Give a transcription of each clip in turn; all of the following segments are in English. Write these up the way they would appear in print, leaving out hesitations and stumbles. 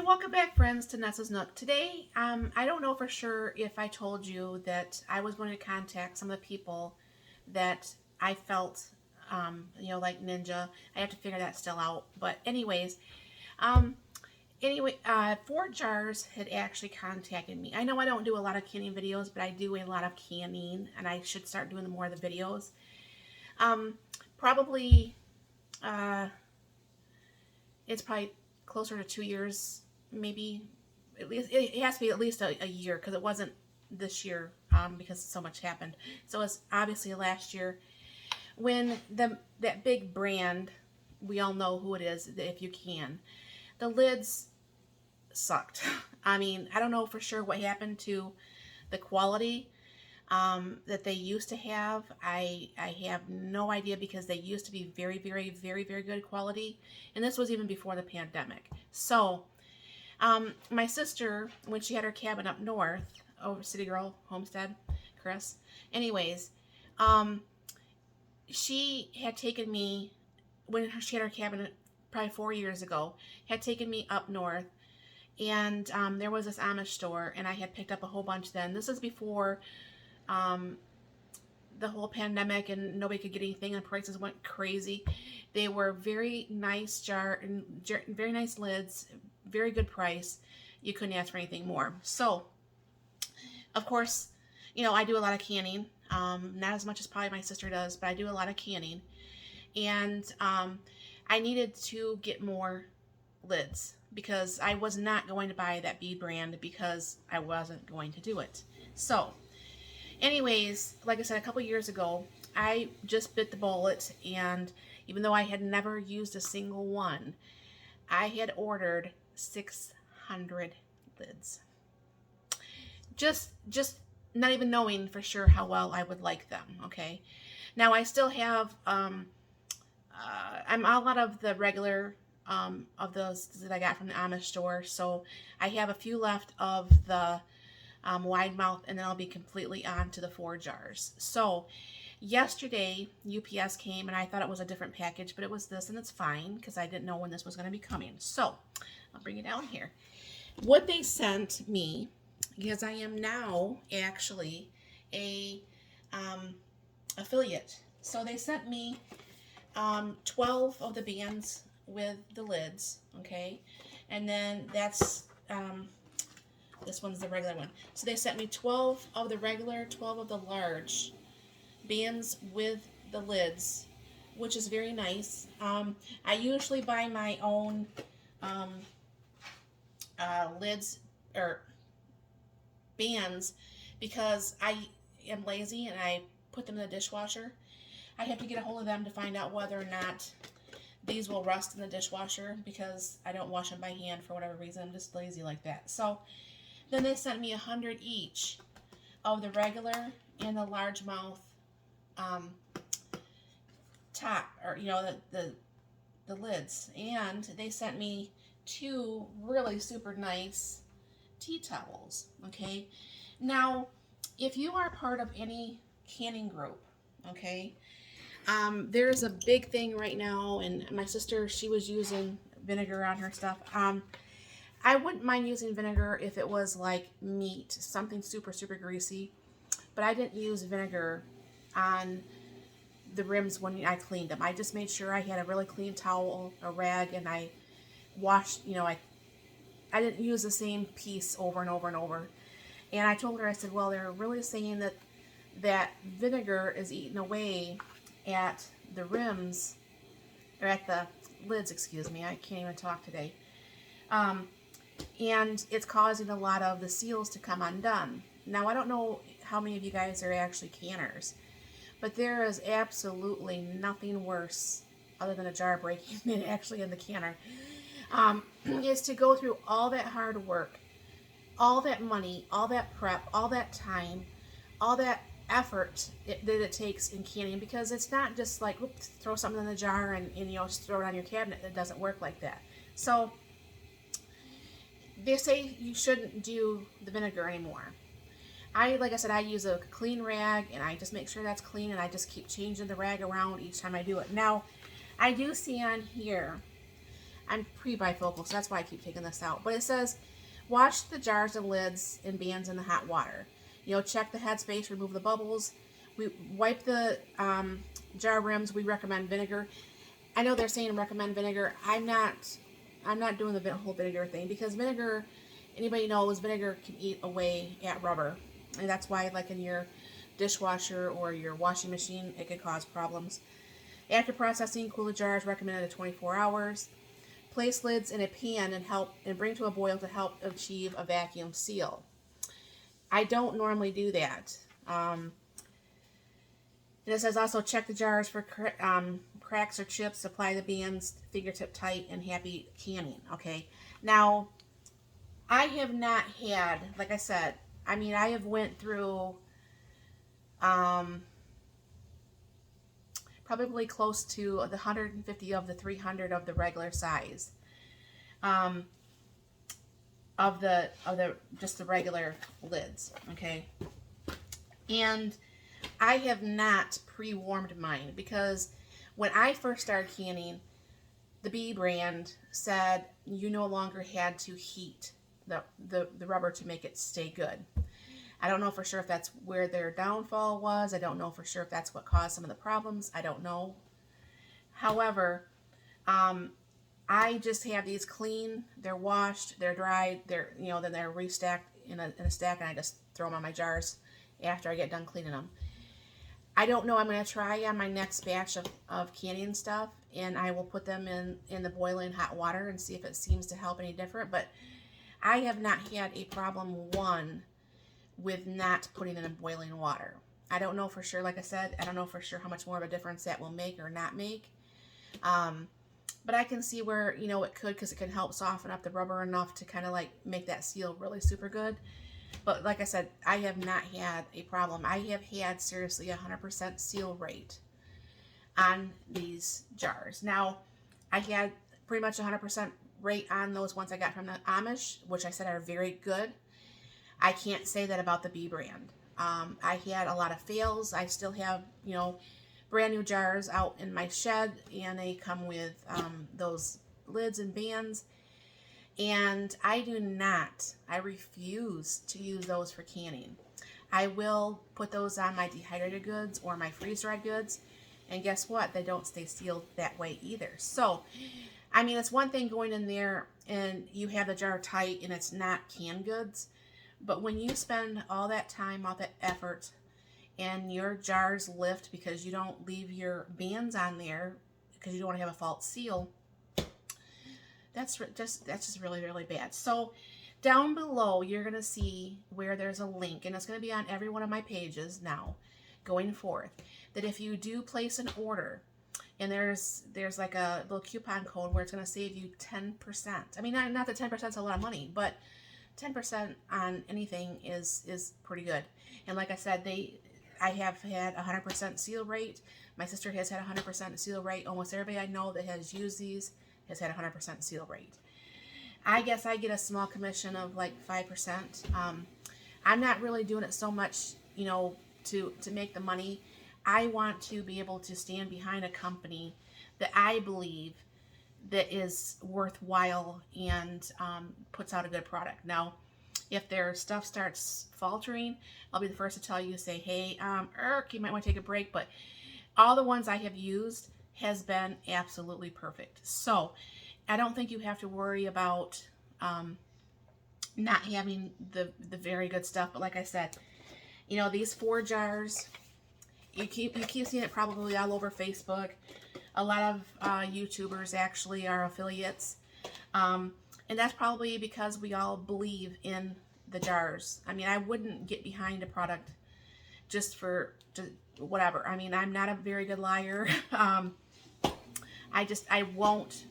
Hey, welcome back, friends, to Nessa's Nook. Today, I don't know for sure if I told you that I was going to contact some of the people that I felt, like Ninja. I have to figure that still out. But um, ForJars had actually contacted me. I know I don't do a lot of canning videos, but I do a lot of canning, and I should start doing more of the videos. Um, probably, uh, it's probably closer to 2 years, maybe. At least it has to be at least a year because it wasn't this year because so much happened. So it's obviously last year when that big brand, we all know who it is if you can. The lids sucked. I mean, I don't know for sure what happened to the quality that they used to have. I have no idea because they used to be very, very, very, very good quality. And this was even before the pandemic. So, my sister, when she had her cabin up north, over City Girl Homestead, Chris, anyways, um, she had taken me, when she had her cabin probably 4 years ago, had taken me up north. And there was this Amish store, and I had picked up a whole bunch then. This is before um, the whole pandemic and nobody could get anything and prices went crazy. They were very nice very nice lids, very good price. You couldn't ask for anything more. So, of course, I do a lot of canning. Not as much as probably my sister does, but I do a lot of canning. And I needed to get more lids because I was not going to buy that bead brand because I wasn't going to do it. So, anyways, like I said, a couple years ago, I just bit the bullet, and even though I had never used a single one, I had ordered 600 lids. Just not even knowing for sure how well I would like them, okay? Now, I still have, I'm all out of the regular, of those that I got from the Amish store, so I have a few left of the wide mouth, and then I'll be completely on to the ForJars. So yesterday UPS came, and I thought it was a different package, but it was this, and it's fine because I didn't know when this was going to be coming. So I'll bring it down here. What they sent me, because I am now actually a affiliate, so they sent me 12 of the bands with the lids, okay, and then that's this one's the regular one. So they sent me 12 of the regular, 12 of the large bands with the lids, which is very nice. I usually buy my own lids or bands because I am lazy and I put them in the dishwasher. I have to get a hold of them to find out whether or not these will rust in the dishwasher because I don't wash them by hand for whatever reason. I'm just lazy like that. So then they sent me 100 each of the regular and the largemouth top, or the lids, and they sent me 2 really super nice tea towels. Okay, now if you are part of any canning group, okay, there's a big thing right now, and my sister, she was using vinegar on her stuff. I wouldn't mind using vinegar if it was like meat, something super, super greasy. But I didn't use vinegar on the rims when I cleaned them. I just made sure I had a really clean towel, a rag, and I washed, I didn't use the same piece over and over and over. And I told her, I said, well, they're really saying that vinegar is eating away at the rims, or at the lids, excuse me. I can't even talk today. And it's causing a lot of the seals to come undone. Now, I don't know how many of you guys are actually canners, but there is absolutely nothing worse other than a jar breaking than actually in the canner. Is to go through all that hard work, all that money, all that prep, all that time, all that effort that it takes in canning, because it's not just like, oops, throw something in the jar and just throw it on your cabinet. It doesn't work like that. So they say you shouldn't do the vinegar anymore. Like I said, I use a clean rag, and I just make sure that's clean, and I just keep changing the rag around each time I do it. Now, I do see on here, I'm pre-bifocal, so that's why I keep taking this out. But it says, wash the jars and lids and bands in the hot water. You know, check the headspace, remove the bubbles. We wipe the jar rims. We recommend vinegar. I know they're saying recommend vinegar. I'm not doing the whole vinegar thing, because vinegar, anybody knows, vinegar can eat away at rubber. And that's why, like in your dishwasher or your washing machine, it could cause problems. After processing, cool the jars, recommended at 24 hours. Place lids in a pan and bring to a boil to help achieve a vacuum seal. I don't normally do that. And it says also check the jars for cracks or chips, apply the bands fingertip tight, and happy canning. Okay. Now, I have not had, like I said, I mean, I have went through probably close to the 150 of the 300 of the regular size. Of the just the regular lids, okay? And I have not pre-warmed mine, because when I first started canning, the B brand said you no longer had to heat the rubber to make it stay good. I don't know for sure if that's where their downfall was. I don't know for sure if that's what caused some of the problems. I don't know. However, I just have these clean. They're washed. They're dried. They're, you know, then they're restacked in a stack, and I just throw them on my jars after I get done cleaning them. I don't know. I'm going to try on my next batch of canning stuff, and I will put them in the boiling hot water and see if it seems to help any different. But I have not had a problem, with not putting it in boiling water. I don't know for sure, like I said, I don't know for sure how much more of a difference that will make or not make. But I can see where, you know, it could, because it can help soften up the rubber enough to kind of like make that seal really super good. But like I said, I have not had a problem. I have had seriously 100% seal rate on these jars. Now, I had pretty much 100% rate on those ones I got from the Amish, which I said are very good. I can't say that about the B brand. I had a lot of fails. I still have, you know, brand new jars out in my shed, and they come with those lids and bands. And I refuse to use those for canning. I will put those on my dehydrated goods or my freeze-dried goods, and guess what? They don't stay sealed that way either. So, I mean, it's one thing going in there and you have the jar tight and it's not canned goods, but when you spend all that time, all that effort, and your jars lift because you don't leave your bands on there because you don't want to have a false seal, that's just really, really bad. So down below, you're going to see where there's a link, and it's going to be on every one of my pages now going forth, that if you do place an order, and there's like a little coupon code where it's going to save you 10%. I mean, not that 10% is a lot of money, but 10% on anything is pretty good. And like I said, I have had 100% seal rate. My sister has had 100% seal rate. Almost everybody I know that has used these has had 100% seal rate. I guess I get a small commission of like 5%. I'm not really doing it so much, you know, to make the money. I want to be able to stand behind a company that I believe that is worthwhile and puts out a good product. Now, if their stuff starts faltering, I'll be the first to tell you, say, hey, you might want to take a break. But all the ones I have used has been absolutely perfect. So I don't think you have to worry about not having the very good stuff. But like I said, you know, these ForJars, you keep seeing it probably all over Facebook. A lot of YouTubers actually are affiliates. And that's probably because we all believe in the jars. I mean, I wouldn't get behind a product just for whatever. I mean, I'm not a very good liar. I won't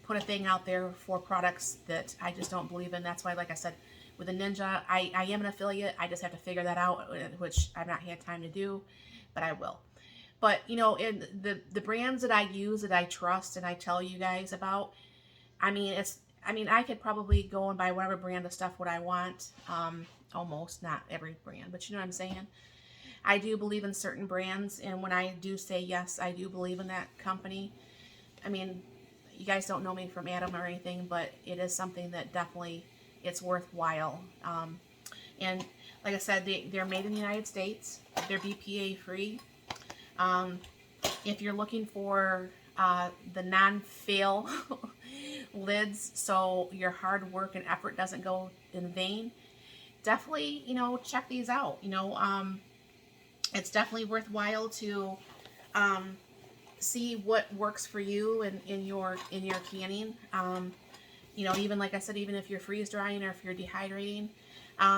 put a thing out there for products that I just don't believe in. That's why, like I said, with the Ninja, I am an affiliate. I just have to figure that out, which I've not had time to do, but I will. But, you know, in the brands that I use, that I trust and I tell you guys about, I mean, I could probably go and buy whatever brand of stuff what I want. Almost, not every brand, but you know what I'm saying? I do believe in certain brands, and when I do say yes, I do believe in that company. I mean, you guys don't know me from Adam or anything, but it is something that definitely it's worthwhile. And like I said, they're made in the United States. They're BPA free. If you're looking for the non-fail lids, so your hard work and effort doesn't go in vain, definitely, you know, check these out. You know, it's definitely worthwhile to see what works for you in your canning. You know, even like I said, even if you're freeze drying or if you're dehydrating,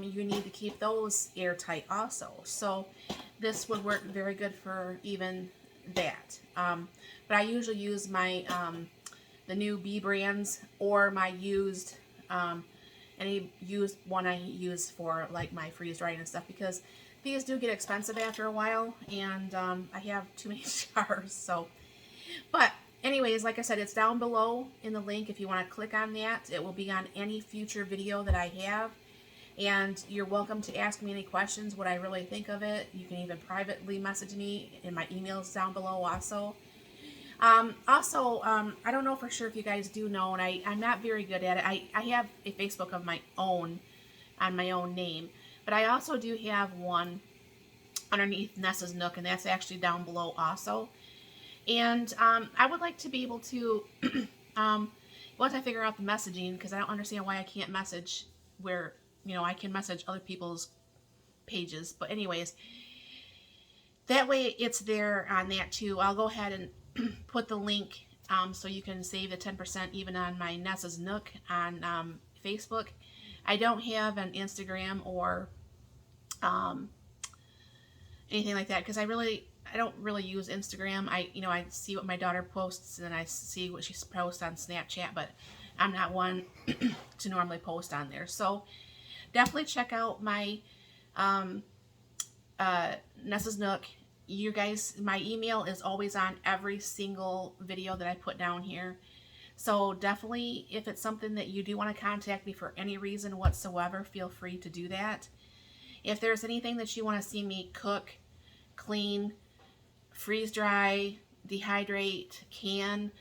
you need to keep those airtight also. So this would work very good for even that. But I usually use my the new B brands or my used any used one I use for like my freeze drying and stuff, because these do get expensive after a while, and I have too many jars. So, but anyways, like I said, it's down below in the link. If you want to click on that, it will be on any future video that I have. And you're welcome to ask me any questions, what I really think of it. You can even privately message me, and my email's down below also. I don't know for sure if you guys do know, and I'm not very good at it. I have a Facebook of my own, on my own name. But I also do have one underneath Nessa's Nook, and that's actually down below also. And I would like to be able to, once I figure out the messaging, because I don't understand why I can't message where, you know, I can message other people's pages. But anyways, that way it's there on that too. I'll go ahead and put the link so you can save the 10% even on my Nessa's Nook on Facebook. I don't have an Instagram or anything like that, because I don't really use Instagram. I see what my daughter posts, and then I see what she posts on Snapchat, but I'm not one to normally post on there. So definitely check out my Nessa's Nook. You guys, my email is always on every single video that I put down here. So definitely, if it's something that you do want to contact me for any reason whatsoever, feel free to do that. If there's anything that you want to see me cook, clean, freeze dry, dehydrate, can,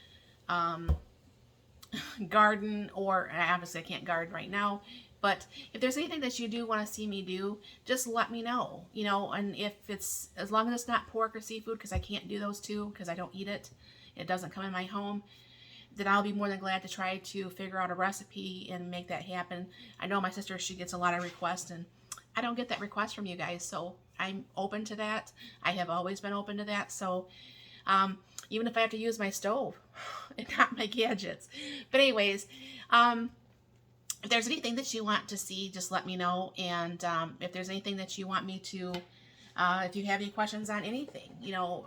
garden, or obviously I can't garden right now, but if there's anything that you do want to see me do, just let me know, you know. And if it's, as long as it's not pork or seafood, because I can't do those two because I don't eat it, it doesn't come in my home, then I'll be more than glad to try to figure out a recipe and make that happen. I know my sister, she gets a lot of requests, and I don't get that request from you guys, so I'm open to that. I have always been open to that. So even if I have to use my stove and not my gadgets. But anyways, if there's anything that you want to see, just let me know. And if there's anything that you want me to, if you have any questions on anything, you know,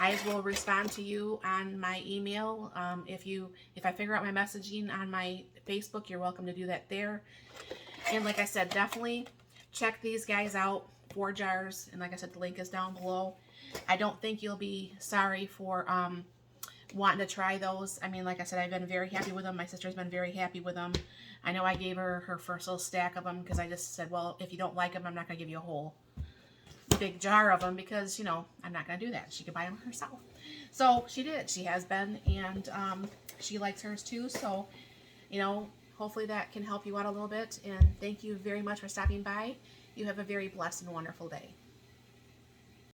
I will respond to you on my email. If I figure out my messaging on my Facebook, you're welcome to do that there. And like I said, definitely check these guys out, ForJars. And like I said, the link is down below. I don't think you'll be sorry for wanting to try those. I mean, like I said, I've been very happy with them. My sister's been very happy with them. I know I gave her her first little stack of them because I just said, well, if you don't like them, I'm not going to give you a whole big jar of them, because, you know, I'm not going to do that. She could buy them herself. So she did. She has been, and she likes hers too. So, you know, hopefully that can help you out a little bit. And thank you very much for stopping by. You have a very blessed and wonderful day.